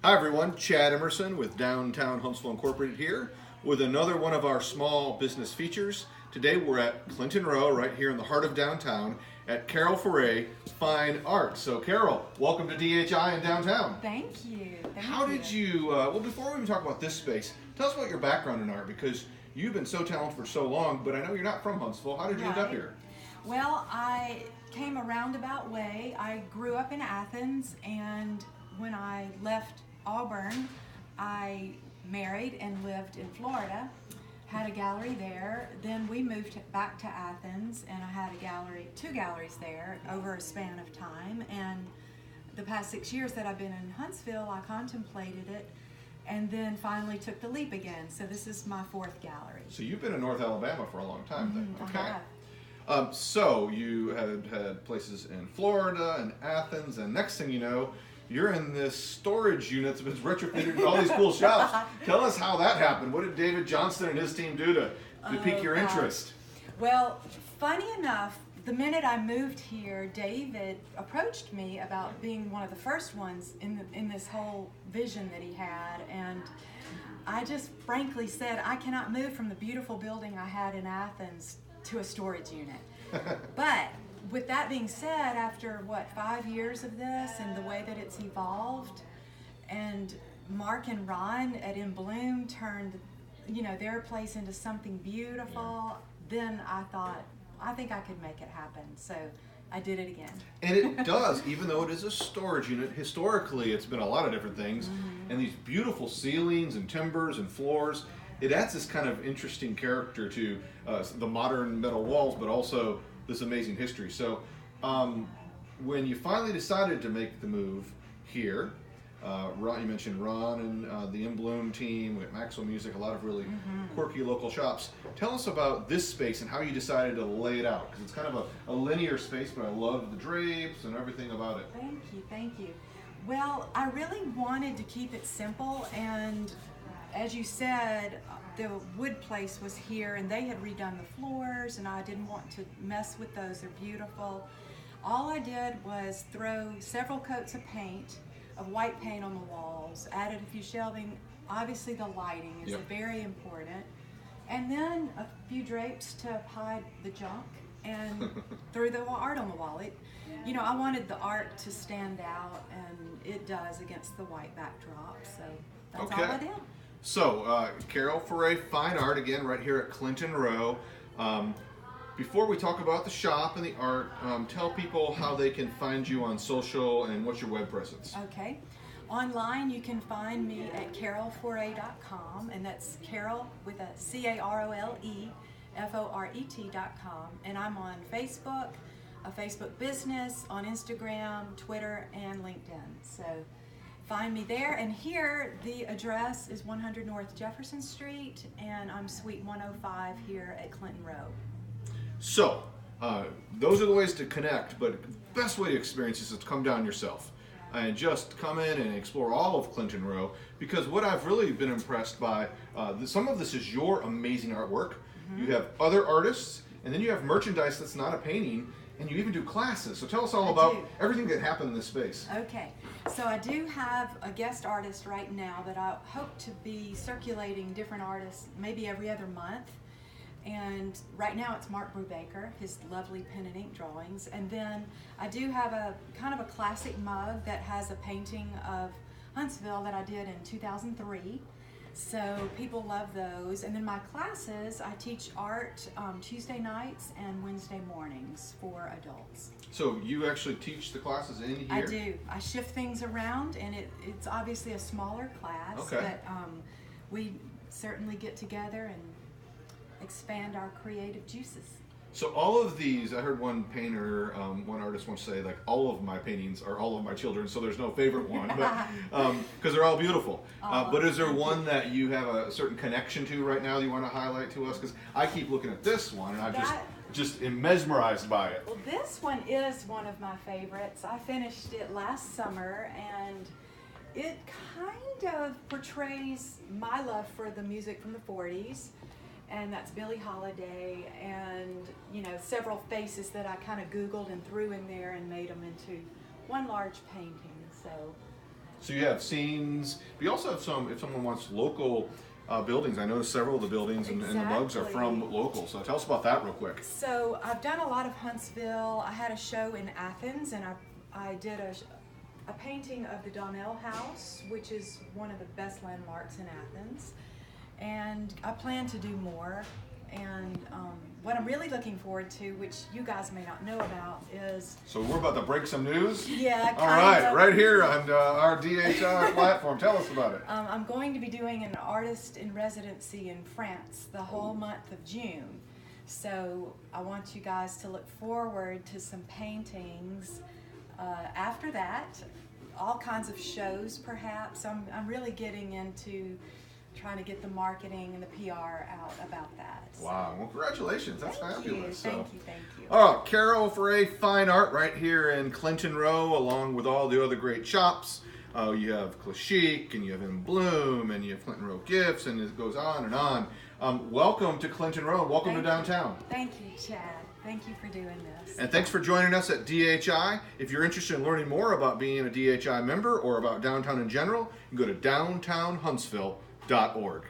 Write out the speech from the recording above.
Hi everyone, Chad Emerson with Downtown Huntsville Incorporated here with another one of our small business features. Today we're at Clinton Row, right here in the heart of downtown at Carole Foret Fine Art. So Carole, welcome to DHI in downtown. Thank you. How did you, well before we even talk about this space, tell us about your background in art because you've been so talented for so long, but I know you're not from Huntsville. How did you end up here? Well, I came a roundabout way. I grew up in Athens, and when I left Auburn, I married and lived in Florida, had a gallery there. Then we moved back to Athens, and I had a gallery, two galleries there over a span of time. And the past 6 years that I've been in Huntsville, I contemplated it and then finally took the leap again. So this is my fourth gallery. So you've been in North Alabama for a long time then. I have. So you had places in Florida and Athens, and next thing you know, you're in this storage unit that's retrofitted with all these cool shops. Tell us how that happened. What did David Johnston and his team do to pique your interest? Well, funny enough, the minute I moved here, David approached me about being one of the first ones in this whole vision that he had, and I just frankly said, I cannot move from the beautiful building I had in Athens to a storage unit. But with that being said, after 5 years of this and the way that it's evolved, and Mark and Ron at In Bloom turned, their place into something beautiful, then I thought, I think I could make it happen. So I did it again. And it does, even though it is a storage unit. Historically, it's been a lot of different things, and these beautiful ceilings and timbers and floors. It adds this kind of interesting character to the modern metal walls, but also this amazing history. So when you finally decided to make the move here, Ron, you mentioned Ron and the In Bloom team, with Maxwell Music, a lot of really quirky local shops. Tell us about this space and how you decided to lay it out, because it's kind of a linear space, but I love the drapes and everything about it. Thank you. Well, I really wanted to keep it simple, and as you said, the wood place was here, and they had redone the floors, and I didn't want to mess with those. They're beautiful. All I did was throw several coats of paint, of white paint on the walls, added a few shelving. Obviously the lighting is very important. And then a few drapes to hide the junk, and threw the art on the wall. I wanted the art to stand out, and it does against the white backdrop, so that's all I did. So, Carole Foret Fine Art, again, right here at Clinton Row. Before we talk about the shop and the art, tell people how they can find you on social and what's your web presence. Okay. Online, you can find me at caroleforet.com, and that's Carole with a CaroleForet.com. And I'm on Facebook, a Facebook business, on Instagram, Twitter, and LinkedIn. So find me there. And here, the address is 100 North Jefferson Street, and I'm Suite 105 here at Clinton Row. So, those are the ways to connect, but the best way to experience this is to come down yourself and just come in and explore all of Clinton Row, because what I've really been impressed by, some of this is your amazing artwork. You have other artists, and then you have merchandise that's not a painting, and you even do classes. So tell us all about everything that happened in this space. Okay, so I do have a guest artist right now that I hope to be circulating different artists maybe every other month. And right now it's Mark Brubaker, his lovely pen and ink drawings. And then I do have a kind of a classic mug that has a painting of Huntsville that I did in 2003. So people love those. And then my classes, I teach art Tuesday nights and Wednesday mornings for adults. So you actually teach the classes in here? I do. I shift things around, and it's obviously a smaller class, but we certainly get together and expand our creative juices. So all of these, I heard one painter, one artist once say, like, all of my paintings are all of my children, so there's no favorite one, because they're all beautiful. But is there one that you have a certain connection to right now that you want to highlight to us? Because I keep looking at this one, and I just am mesmerized by it. Well, this one is one of my favorites. I finished it last summer, and it kind of portrays my love for the music from the 40s. And that's Billie Holiday, and several faces that I kind of Googled and threw in there and made them into one large painting. So you have scenes, but you also have some, if someone wants local buildings. I noticed several of the buildings and the mugs are from local. So tell us about that real quick. So I've done a lot of Huntsville. I had a show in Athens, and I did a painting of the Donnell House, which is one of the best landmarks in Athens. And I plan to do more. And what I'm really looking forward to, which you guys may not know about, is... So we're about to break some news? Yeah, all right, right here on our DHI platform. Tell us about it. I'm going to be doing an artist in residency in France the whole month of June. So I want you guys to look forward to some paintings. After that, all kinds of shows perhaps. I'm really getting into trying to get the marketing and the PR out about that. So. Wow, well congratulations, that's fabulous. Thank you. Oh, Carole Foret Fine Art right here in Clinton Row, along with all the other great shops. You have Clachic, and you have In Bloom, and you have Clinton Row Gifts, and it goes on and on. Welcome to Clinton Row, and welcome to downtown. Thank you, Chad. Thank you for doing this. And thanks for joining us at DHI. If you're interested in learning more about being a DHI member or about downtown in general, you can go to downtownhuntsville.org.